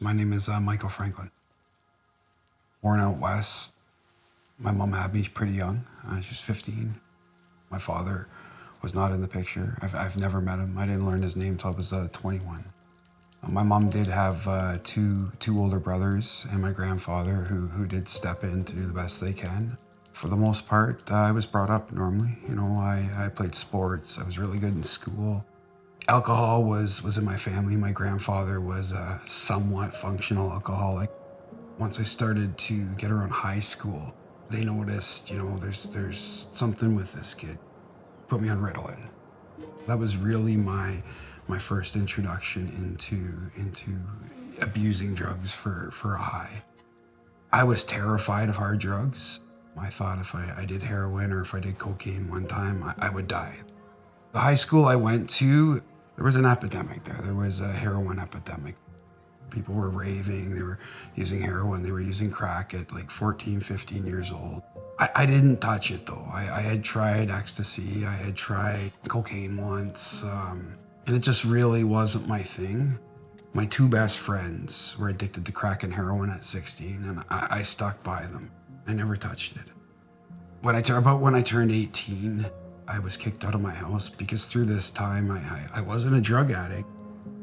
My name is Michael Franklin. Born out west. My mom had me pretty young. She was 15. My father was not in the picture. I've never met him. I didn't learn his name until I was 21. My mom did have two older brothers and my grandfather who did step in to do the best they can. For the most part, I was brought up normally. I played sports. I was really good in school. Alcohol was in my family. My grandfather was a somewhat functional alcoholic. Once I started to get around high school, they noticed, there's something with this kid. Put me on Ritalin. That was really my first introduction into abusing drugs for a high. I was terrified of hard drugs. I thought if I did heroin or if I did cocaine one time, I would die. The high school I went to, there was an epidemic there. There was a heroin epidemic. People were raving, they were using heroin, they were using crack at like 14, 15 years old. I didn't touch it though. I had tried ecstasy, I had tried cocaine once, and it just really wasn't my thing. My two best friends were addicted to crack and heroin at 16, and I stuck by them. I never touched it. When I turned 18, I was kicked out of my house because through this time I wasn't a drug addict,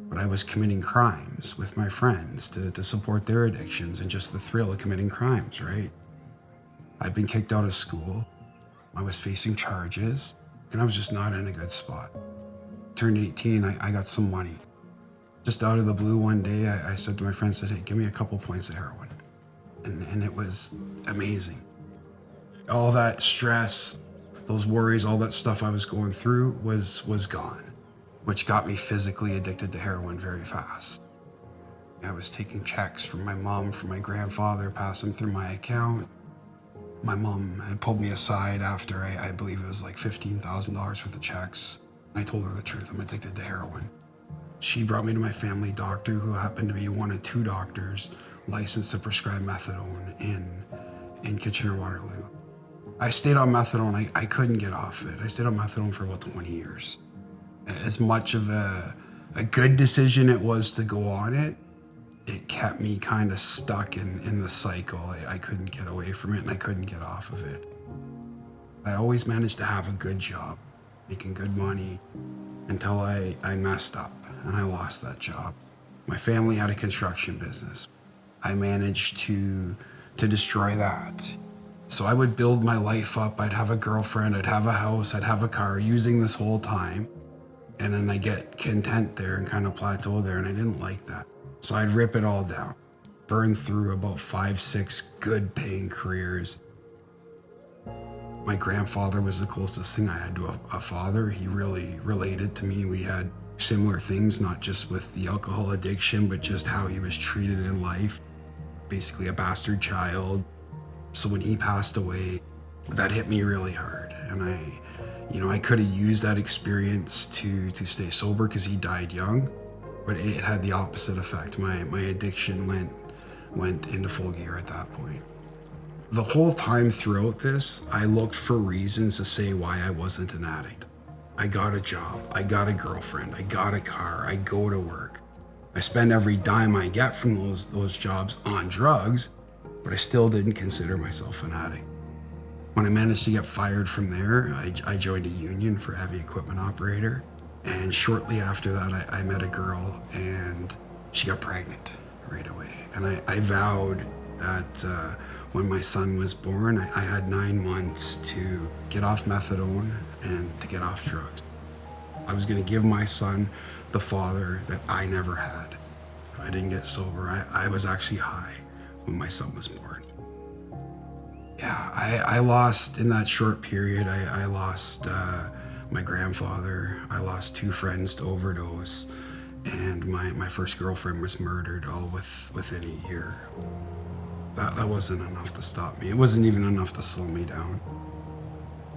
but I was committing crimes with my friends to support their addictions and just the thrill of committing crimes, right? I'd been kicked out of school. I was facing charges, and I was just not in a good spot. Turned 18, I got some money. Just out of the blue one day, I said to my friends, hey, give me a couple points of heroin. And it was amazing. All that stress, those worries, all that stuff I was going through was gone, which got me physically addicted to heroin very fast. I was taking checks from my mom, from my grandfather, passing through my account. My mom had pulled me aside after I believe it was like $15,000 worth of checks. I told her the truth, I'm addicted to heroin. She brought me to my family doctor, who happened to be one of two doctors licensed to prescribe methadone in Kitchener-Waterloo. I stayed on methadone, I couldn't get off it. I stayed on methadone for about 20 years. As much of a good decision it was to go on it, it kept me kind of stuck in the cycle. I couldn't get away from it and I couldn't get off of it. I always managed to have a good job, making good money, until I messed up and I lost that job. My family had a construction business. I managed to destroy that. So I would build my life up. I'd have a girlfriend, I'd have a house, I'd have a car, using this whole time. And then I get content there and kind of plateau there, and I didn't like that. So I'd rip it all down, burn through about 5, 6 good paying careers. My grandfather was the closest thing I had to a father. He really related to me. We had similar things, not just with the alcohol addiction, but just how he was treated in life. Basically a bastard child. So when he passed away, that hit me really hard. And I could have used that experience to stay sober because he died young, but it had the opposite effect. My addiction went into full gear at that point. The whole time throughout this, I looked for reasons to say why I wasn't an addict. I got a job, I got a girlfriend, I got a car, I go to work. I spend every dime I get from those jobs on drugs, but I still didn't consider myself an addict. When I managed to get fired from there, I joined a union for heavy equipment operator. And shortly after that, I met a girl and she got pregnant right away. And I vowed that when my son was born, I had 9 months to get off methadone and to get off drugs. I was gonna give my son the father that I never had. I didn't get sober. I was actually high when my son was born. Yeah, I lost, in that short period, I lost my grandfather. I lost 2 friends to overdose, and my first girlfriend was murdered all within a year. That wasn't enough to stop me. It wasn't even enough to slow me down.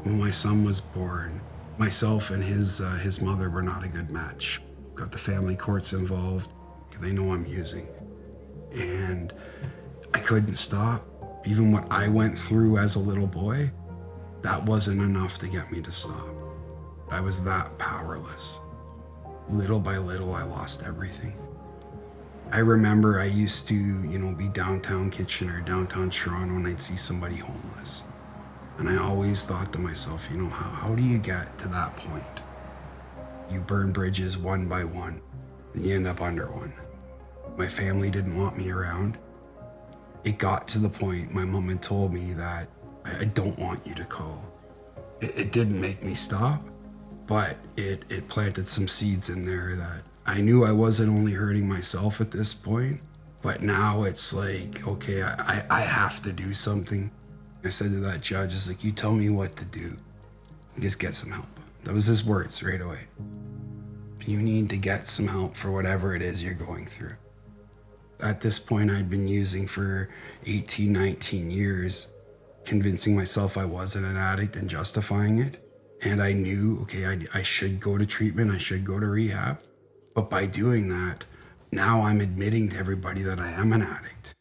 When my son was born, myself and his mother were not a good match. Got the family courts involved. They know I'm using. And I couldn't stop. Even what I went through as a little boy, that wasn't enough to get me to stop. I was that powerless. Little by little, I lost everything. I remember I used to, be downtown Kitchener, downtown Toronto, and I'd see somebody homeless. And I always thought to myself, how do you get to that point? You burn bridges one by one, and you end up under one. My family didn't want me around. It got to the point my mom had told me that I don't want you to call. It didn't make me stop, but it planted some seeds in there that I knew I wasn't only hurting myself at this point, but now it's like, okay, I have to do something. I said to that judge, it's like, you tell me what to do. Just get some help. That was his words right away. You need to get some help for whatever it is you're going through. At this point, I'd been using for 18, 19 years, convincing myself I wasn't an addict and justifying it. And I knew, okay, I should go to treatment, I should go to rehab. But by doing that, now I'm admitting to everybody that I am an addict.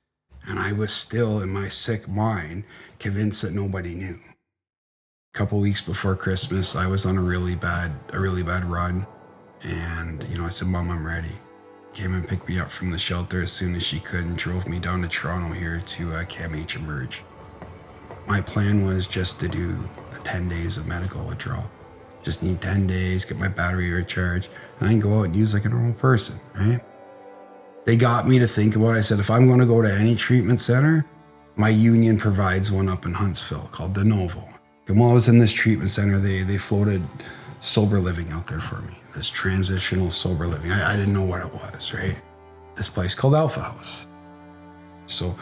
And I was still, in my sick mind, convinced that nobody knew. A couple weeks before Christmas, I was on a really bad run. And, I said, Mom, I'm ready. Came and picked me up from the shelter as soon as she could and drove me down to Toronto here to CAMH Emerge. My plan was just to do the 10 days of medical withdrawal. Just need 10 days, get my battery recharged, and I can go out and use like a normal person, right? They got me to think about it. I said, if I'm going to go to any treatment center, my union provides one up in Huntsville called De Novo. And while I was in this treatment center, they floated sober living out there for me. This transitional sober living. I didn't know what it was, right? This place called Alpha House. So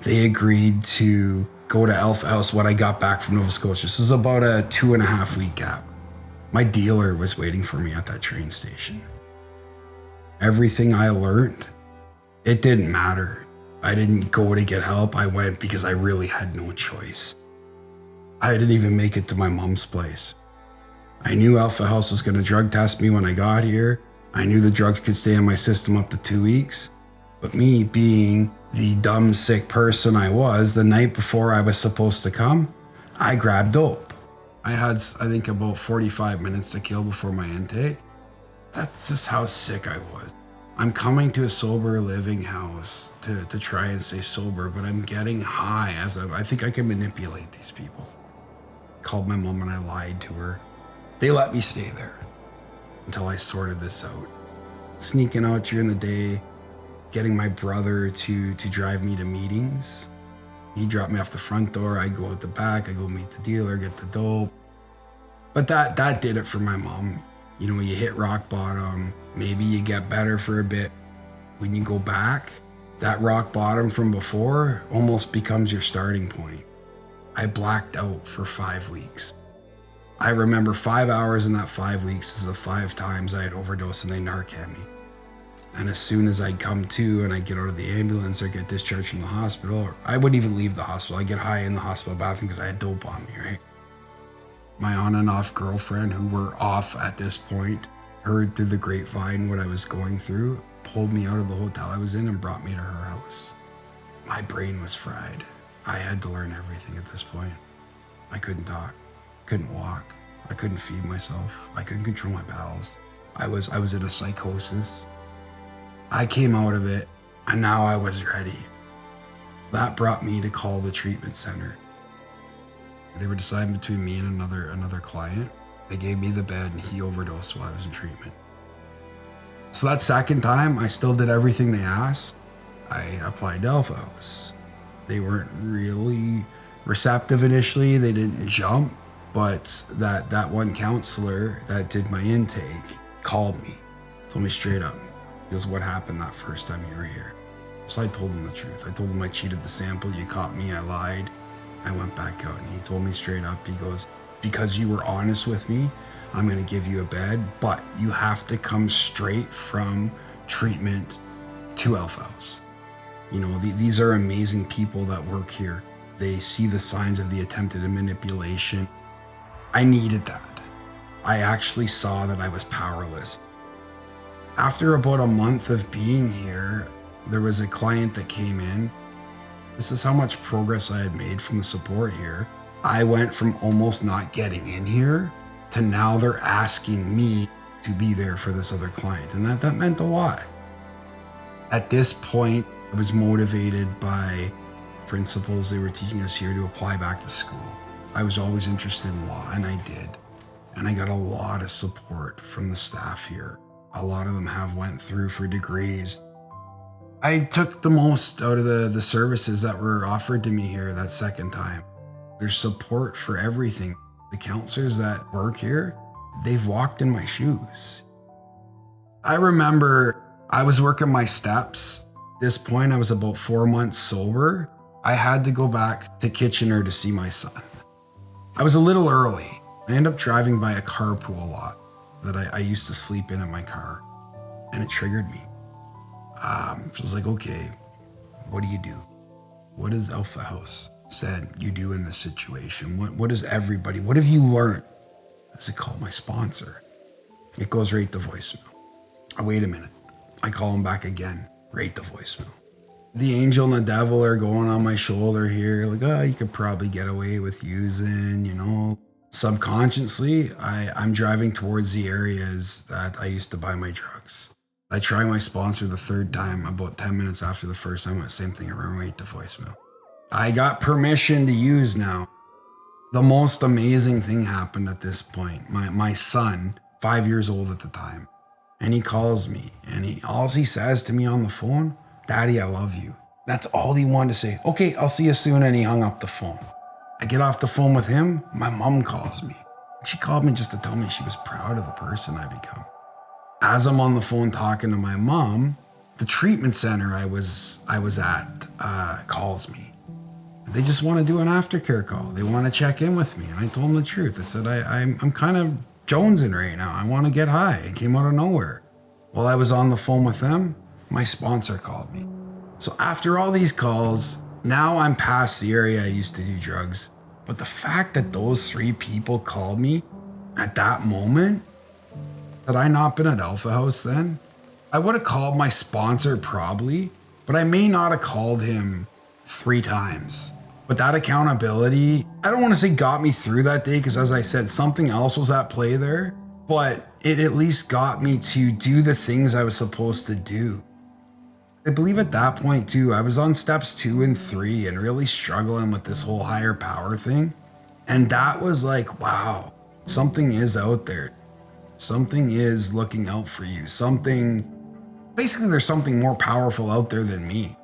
they agreed to go to Alpha House when I got back from Nova Scotia. This is about a 2.5 week gap. My dealer was waiting for me at that train station. Everything I learned, it didn't matter. I didn't go to get help. I went because I really had no choice. I didn't even make it to my mom's place. I knew Alpha House was going to drug test me when I got here. I knew the drugs could stay in my system up to 2 weeks. But me being the dumb, sick person I was, the night before I was supposed to come, I grabbed dope. I had, I think, about 45 minutes to kill before my intake. That's just how sick I was. I'm coming to a sober living house to try and stay sober, but I'm getting high as I think I can manipulate these people. Called my mom and I lied to her. They let me stay there until I sorted this out. Sneaking out during the day, getting my brother to drive me to meetings. He dropped me off the front door, I go out the back, I go meet the dealer, get the dope. But that did it for my mom. You hit rock bottom, maybe you get better for a bit. When you go back, that rock bottom from before almost becomes your starting point. I blacked out for 5 weeks. I remember 5 hours in that 5 weeks is the 5 times I had overdosed and they Narcan me. And as soon as I come to and I get out of the ambulance or get discharged from the hospital, or I wouldn't even leave the hospital. I get high in the hospital bathroom because I had dope on me, right? My on and off girlfriend, who were off at this point, heard through the grapevine what I was going through, pulled me out of the hotel I was in and brought me to her house. My brain was fried. I had to learn everything at this point. I couldn't talk, couldn't walk, I couldn't feed myself, I couldn't control my bowels. I was in a psychosis. I came out of it, and now I was ready. That brought me to call the treatment center. They were deciding between me and another client. They gave me the bed, and he overdosed while I was in treatment. So that second time, I still did everything they asked. I applied to Alpha House. They weren't really receptive initially. They didn't jump, but that one counselor that did my intake called me, told me straight up. He goes, what happened that first time you were here? So I told him the truth. I told him I cheated the sample. You caught me. I lied. I went back out, and he told me straight up. He goes, because you were honest with me, I'm going to give you a bed, but you have to come straight from treatment to Alpha House. These are amazing people that work here. They see the signs of the attempted manipulation. I needed that. I actually saw that I was powerless. After about a month of being here, there was a client that came in. This is how much progress I had made from the support here. I went from almost not getting in here to now they're asking me to be there for this other client. And that meant a lot. At this point, I was motivated by principles they were teaching us here to apply back to school. I was always interested in law, and I did. And I got a lot of support from the staff here. A lot of them have went through for degrees. I took the most out of the services that were offered to me here that second time. There's support for everything. The counselors that work here, they've walked in my shoes. I remember I was working my steps. At this point, I was about 4 months sober. I had to go back to Kitchener to see my son. I was a little early. I ended up driving by a carpool lot that I used to sleep in my car, and it triggered me. I was like, okay, what do you do? What does Alpha House said you do in this situation? What does everybody, what have you learned? I said, call my sponsor. It goes right to voicemail. I wait a minute. I call him back again, right to voicemail. The angel and the devil are going on my shoulder here, like, oh, you could probably get away with using, Subconsciously, I'm driving towards the areas that I used to buy my drugs. I try my sponsor the third time, about 10 minutes after the first time, same thing, I ran right to voicemail. I got permission to use now. The most amazing thing happened at this point. My son, 5 years old at the time, and he calls me, and all he says to me on the phone, Daddy, I love you. That's all he wanted to say. Okay, I'll see you soon, and he hung up the phone. I get off the phone with him, my mom calls me. She called me just to tell me she was proud of the person I become. As I'm on the phone talking to my mom, the treatment center I was at calls me. They just want to do an aftercare call. They want to check in with me. And I told them the truth. I said, I'm kind of jonesing right now. I want to get high. It came out of nowhere. While I was on the phone with them, my sponsor called me. So after all these calls, now I'm past the area I used to do drugs. But the fact that those 3 people called me at that moment, had I not been at Alpha House then, I would have called my sponsor probably, but I may not have called him 3 times. But that accountability, I don't want to say got me through that day, because as I said, something else was at play there, but it at least got me to do the things I was supposed to do. I believe at that point too, I was on steps 2 and 3 and really struggling with this whole higher power thing. And that was like, wow, something is out there. Something is looking out for you. Basically there's something more powerful out there than me.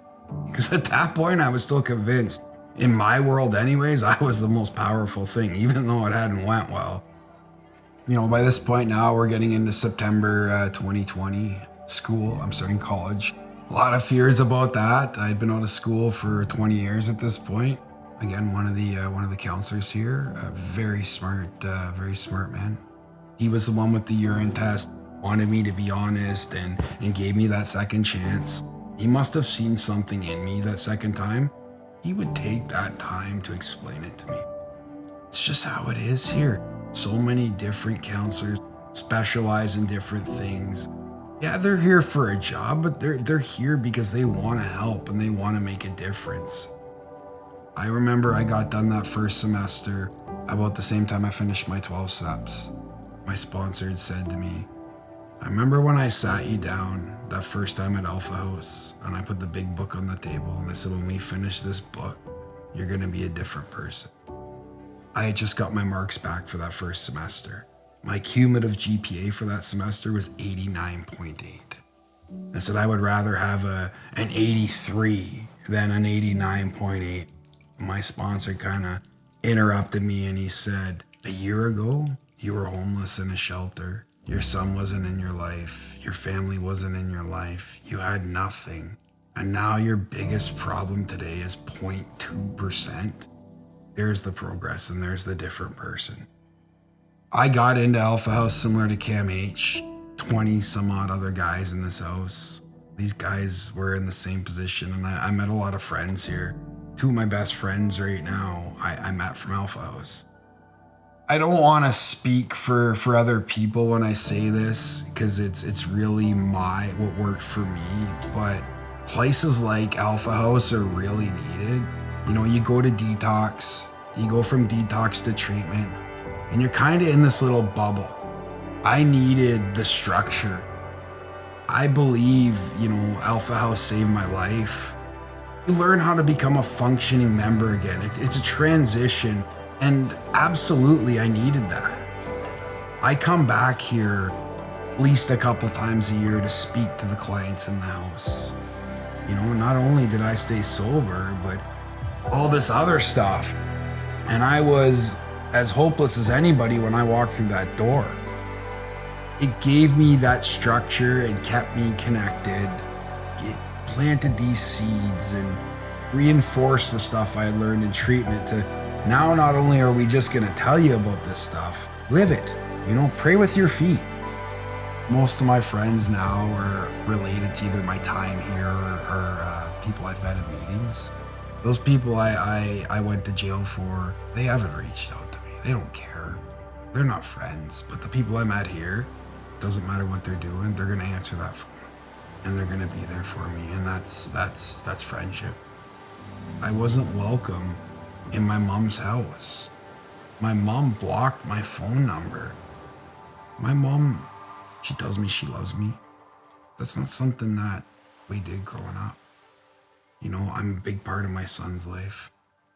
Because at that point I was still convinced, in my world anyways, I was the most powerful thing, even though it hadn't went well. By this point now, we're getting into September 2020, school. I'm starting college. A lot of fears about that. I'd been out of school for 20 years at this point. Again, one of the counselors here, a very smart man. He was the one with the urine test, wanted me to be honest, and gave me that second chance. He must have seen something in me that second time. He would take that time to explain it to me. It's just how it is here. So many different counselors specialize in different things. Yeah, they're here for a job, but they're here because they want to help and they want to make a difference. I remember I got done that first semester about the same time I finished my 12 steps. My sponsor had said to me, I remember when I sat you down that first time at Alpha House and I put the big book on the table and I said, when we finish this book, you're going to be a different person. I had just got my marks back for that first semester. My cumulative GPA for that semester was 89.8. I said I would rather have an 83 than an 89.8. My sponsor kind of interrupted me and he said, a year ago, you were homeless in a shelter. Your son wasn't in your life. Your family wasn't in your life. You had nothing. And now your biggest problem today is 0.2%. There's the progress and there's the different person. I got into Alpha House similar to Cam H, 20 some odd other guys in this house. These guys were in the same position and I met a lot of friends here. 2 of my best friends right now I met from Alpha House. I don't want to speak for other people when I say this because it's really what worked for me, but places like Alpha House are really needed. You go to detox, you go from detox to treatment, and you're kind of in this little bubble. I needed the structure. I believe, Alpha House saved my life. You learn how to become a functioning member again. It's a transition, and absolutely I needed that. I come back here at least a couple times a year to speak to the clients in the house. Not only did I stay sober, but all this other stuff. And I was as hopeless as anybody when I walked through that door. It gave me that structure and kept me connected. It planted these seeds and reinforced the stuff I had learned in treatment to now not only are we just going to tell you about this stuff, live it. Pray with your feet. Most of my friends now are related to either my time here or people I've met in meetings. Those people I went to jail for, they haven't reached out to me. They don't care. They're not friends. But the people I met here, doesn't matter what they're doing, they're gonna answer that phone. And they're gonna be there for me. And that's friendship. I wasn't welcome in my mom's house. My mom blocked my phone number. My mom, she tells me she loves me. That's not something that we did growing up. I'm a big part of my son's life.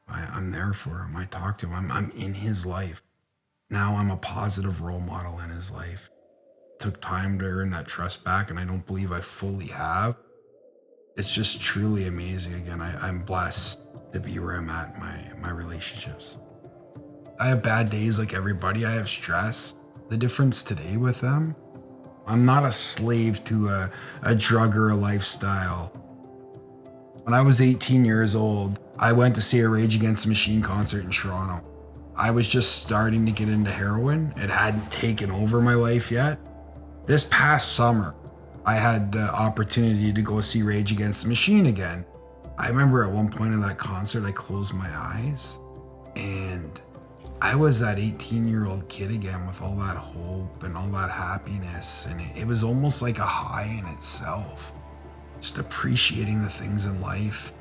I'm there for him. I talk to him. I'm in his life. Now I'm a positive role model in his life. It took time to earn that trust back, and I don't believe I fully have. It's just truly amazing. Again, I'm blessed to be where I'm at in my relationships. I have bad days like everybody. I have stress. The difference today with them, I'm not a slave to a drug or a lifestyle. When I was 18 years old, I went to see a Rage Against the Machine concert in Toronto. I was just starting to get into heroin. It hadn't taken over my life yet. This past summer, I had the opportunity to go see Rage Against the Machine again. I remember at one point in that concert, I closed my eyes and I was that 18-year-old kid again with all that hope and all that happiness. And it was almost like a high in itself. Just appreciating the things in life,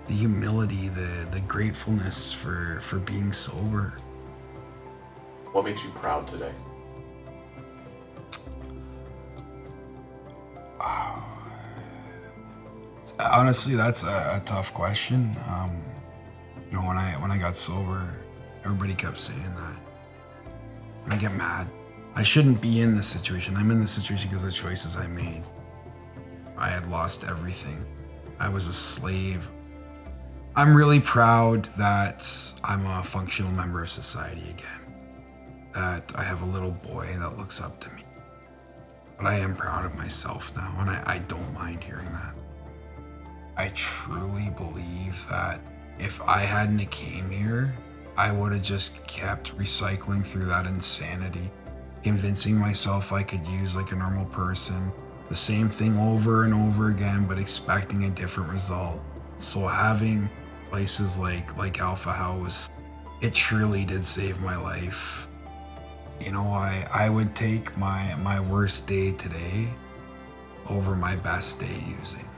the humility, the gratefulness for being sober. What makes you proud today? Honestly, that's a tough question. When I got sober, everybody kept saying that. And I get mad. I shouldn't be in this situation. I'm in this situation because of the choices I made. I had lost everything. I was a slave. I'm really proud that I'm a functional member of society again. That I have a little boy that looks up to me. But I am proud of myself now, and I don't mind hearing that. I truly believe that if I hadn't came here, I would have just kept recycling through that insanity, convincing myself I could use like a normal person, the same thing over and over again, but expecting a different result. So having places like Alpha House, it truly did save my life. I would take my worst day today over my best day using.